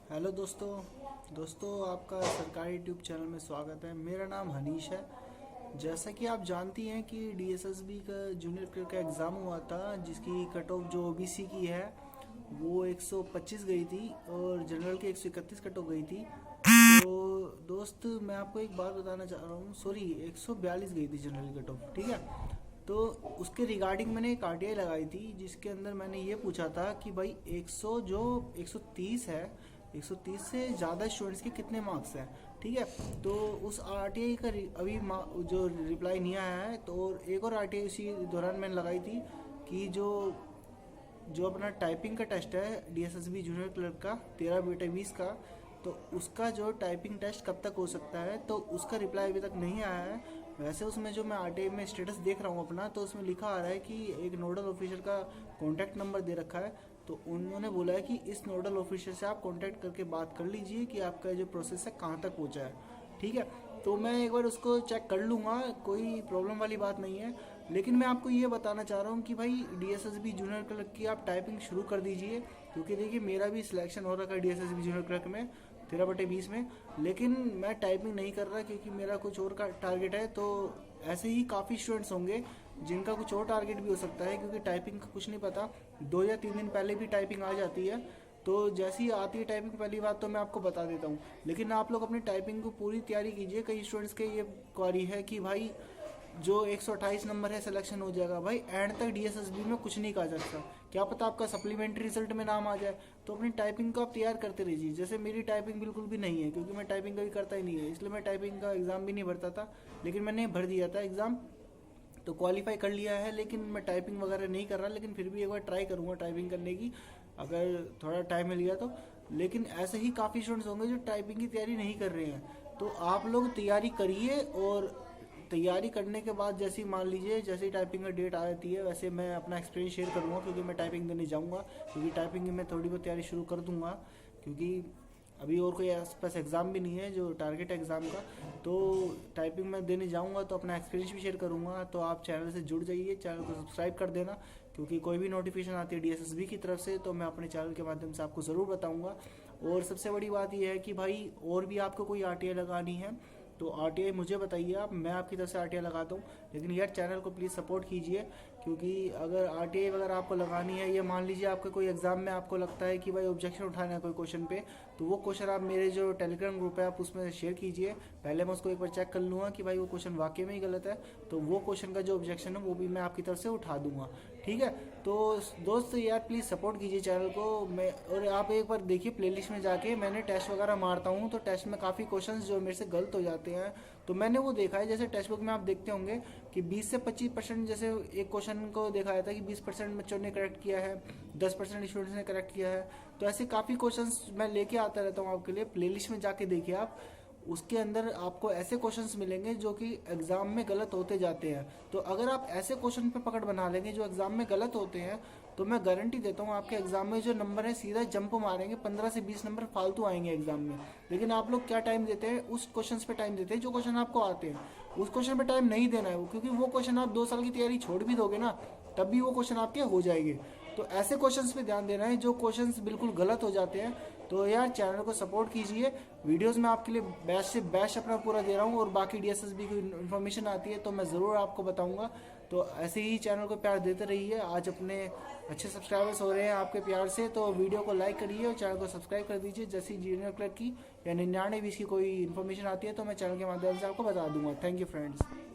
Hello दोस्तों आपका सरकारी यूट्यूब चैनल में स्वागत है। मेरा नाम हनीश है। जैसा कि आप जानती हैं कि डीएसएसबी का जूनियर क्लर्क का एग्ज़ाम हुआ था, जिसकी कट ऑफ जो ओबीसी की है वो 125 गई थी और जनरल की 131 कट ऑफ गई थी। तो दोस्त, मैं आपको एक बात बताना चाह रहा हूँ। सॉरी, 142 गई थी जनरल की कट ऑफ, ठीक है। तो उसके रिगार्डिंग मैंने एक आरटीआई लगाई थी, जिसके अंदर मैंने ये पूछा था कि भाई 100 जो 130 है, 130 से ज़्यादा स्टूडेंट्स के कितने मार्क्स हैं, ठीक है। तो उस आरटीआई का अभी जो रिप्लाई नहीं आया है। तो एक और आरटीआई उसी दौरान मैंने लगाई थी कि जो जो अपना टाइपिंग का टेस्ट है डीएसएसबी जूनियर क्लर्क का 13/20 का, तो उसका जो टाइपिंग टेस्ट कब तक हो सकता है, तो उसका रिप्लाई अभी तक नहीं आया है। वैसे उसमें जो मैं आरटीआई में स्टेटस देख रहा हूँ अपना, तो उसमें लिखा आ रहा है कि एक नोडल ऑफिसर का कॉन्टैक्ट नंबर दे रखा है। तो उन्होंने बोला है कि इस नोडल ऑफिसर से आप कॉन्टैक्ट करके बात कर लीजिए कि आपका जो प्रोसेस है कहाँ तक पहुँचा है, ठीक है। तो मैं एक बार उसको चेक कर लूँगा, कोई प्रॉब्लम वाली बात नहीं है। लेकिन मैं आपको ये बताना चाह रहा हूँ कि भाई डीएसएसबी जूनियर क्लर्क की आप टाइपिंग शुरू कर दीजिए, क्योंकि देखिए मेरा भी सिलेक्शन हो रखा है डीएसएसबी जूनियर क्लर्क में 13/20 में। लेकिन मैं टाइपिंग नहीं कर रहा क्योंकि मेरा कुछ और का टारगेट है। तो ऐसे ही काफ़ी स्टूडेंट्स होंगे जिनका कुछ और टारगेट भी हो सकता है, क्योंकि टाइपिंग का कुछ नहीं पता, 2 या 3 दिन पहले भी टाइपिंग आ जाती है। तो जैसी ही आती है टाइपिंग पहली बात, तो मैं आपको बता देता हूँ। लेकिन आप लोग अपनी टाइपिंग को पूरी तैयारी कीजिए। कई स्टूडेंट्स के ये क्वारी है कि भाई जो 128 नंबर है सिलेक्शन हो जाएगा। भाई एंड तक डीएसएसबी में कुछ नहीं कहा जा सकता, क्या पता आपका सप्लीमेंट्री रिजल्ट में नाम आ जाए। तो अपनी टाइपिंग को आप तैयार करते रहिए। जैसे मेरी टाइपिंग बिल्कुल भी नहीं है, क्योंकि मैं टाइपिंग कभी करता ही नहीं है, इसलिए मैं टाइपिंग का एग्ज़ाम भी नहीं भरता था। लेकिन मैंने भर दिया था एग्ज़ाम, तो क्वालिफाई कर लिया है। लेकिन मैं टाइपिंग वगैरह नहीं कर रहा, लेकिन फिर भी एक बार ट्राई करूँगा टाइपिंग करने की, अगर थोड़ा टाइम मिल गया तो। लेकिन ऐसे ही काफ़ी स्टूडेंट्स होंगे जो टाइपिंग की तैयारी नहीं कर रहे हैं। तो आप लोग तैयारी करिए, और तैयारी करने के बाद जैसे ही मान लीजिए जैसे ही टाइपिंग का डेट आ जाती है, वैसे मैं अपना एक्सपीरियंस शेयर करूँगा, क्योंकि मैं टाइपिंग देने जाऊँगा। क्योंकि टाइपिंग की मैं थोड़ी बहुत तैयारी शुरू कर दूँगा, क्योंकि अभी और कोई आसपास एग्ज़ाम भी नहीं है जो टारगेट एग्ज़ाम का। तो टाइपिंग में देने जाऊंगा, तो अपना एक्सपीरियंस भी शेयर करूंगा। तो आप चैनल से जुड़ जाइए, चैनल को सब्सक्राइब कर देना, क्योंकि कोई भी नोटिफिकेशन आती है डीएसएसबी की तरफ से तो मैं अपने चैनल के माध्यम से आपको ज़रूर बताऊंगा। और सबसे बड़ी बात यह है कि भाई और भी आपको कोई आरटीआई लगानी है तो आरटीआई मुझे बताइए आप, मैं आपकी तरफ से आरटीआई लगाता हूँ। लेकिन यार चैनल को प्लीज़ सपोर्ट कीजिए, क्योंकि अगर आरटीआई वगैरह आपको लगानी है, या मान लीजिए आपके कोई एग्ज़ाम में आपको लगता है कि भाई ऑब्जेक्शन उठाना है कोई क्वेश्चन पे, तो वो क्वेश्चन आप मेरे जो टेलीग्राम ग्रुप है आप उसमें शेयर कीजिए। पहले मैं उसको एक बार चेक कर लूँगा कि भाई वो क्वेश्चन वाकई में ही गलत है, तो वो क्वेश्चन का जो ऑब्जेक्शन है वो भी मैं आपकी तरफ से उठा दूंगा, ठीक है। तो दोस्त यार प्लीज़ सपोर्ट कीजिए चैनल को। मैं और आप एक बार देखिए प्लेलिस्ट में जाके, मैंने टेस्ट वगैरह मारता हूँ, तो टेस्ट में काफ़ी क्वेश्चंस जो मेरे से गलत हो जाते हैं, तो मैंने वो देखा है। जैसे टेक्स्ट बुक में आप देखते होंगे कि 20 से 25%, जैसे एक क्वेश्चन को दिखाया था कि 20% बच्चों ने करेक्ट किया है, 10% स्टूडेंट्स ने करेक्ट किया है। तो ऐसे काफ़ी क्वेश्चंस मैं लेके आता रहता हूँ आपके लिए। प्लेलिस्ट में जाके देखिए आप, उसके अंदर आपको ऐसे क्वेश्चंस मिलेंगे जो कि एग्ज़ाम में गलत होते जाते हैं। तो अगर आप ऐसे क्वेश्चन पे पकड़ बना लेंगे जो एग्ज़ाम में गलत होते हैं, तो मैं गारंटी देता हूँ आपके एग्ज़ाम में जो नंबर है सीधा जंप मारेंगे, 15 से 20 नंबर फालतू आएंगे एग्ज़ाम में। लेकिन आप लोग क्या टाइम देते हैं, उस क्वेश्चन पे टाइम देते हैं जो क्वेश्चन आपको आते हैं। उस क्वेश्चन पे टाइम नहीं देना है वो, क्योंकि वो क्वेश्चन आप 2 साल की तैयारी छोड़ भी दोगे ना, तब भी वो क्वेश्चन आपके हो जाएंगे। तो ऐसे क्वेश्चंस पे ध्यान देना है जो क्वेश्चंस बिल्कुल गलत हो जाते हैं। तो यार चैनल को सपोर्ट कीजिए। वीडियोस में आपके लिए बेस्ट से बेस्ट अपना पूरा दे रहा हूँ, और बाकी डीएसएसबी की इन्फॉर्मेशन आती है तो मैं ज़रूर आपको बताऊंगा। तो ऐसे ही चैनल को प्यार देते रहिए। आज अपने अच्छे सब्सक्राइबर्स हो रहे हैं आपके प्यार से, तो वीडियो को लाइक करिए और चैनल को सब्सक्राइब कर दीजिए। जैसी जूनियर क्लर्क की या 99 20 की कोई इन्फॉर्मेशन आती है तो मैं चैनल के माध्यम से आपको बता दूंगा। Thank you friends.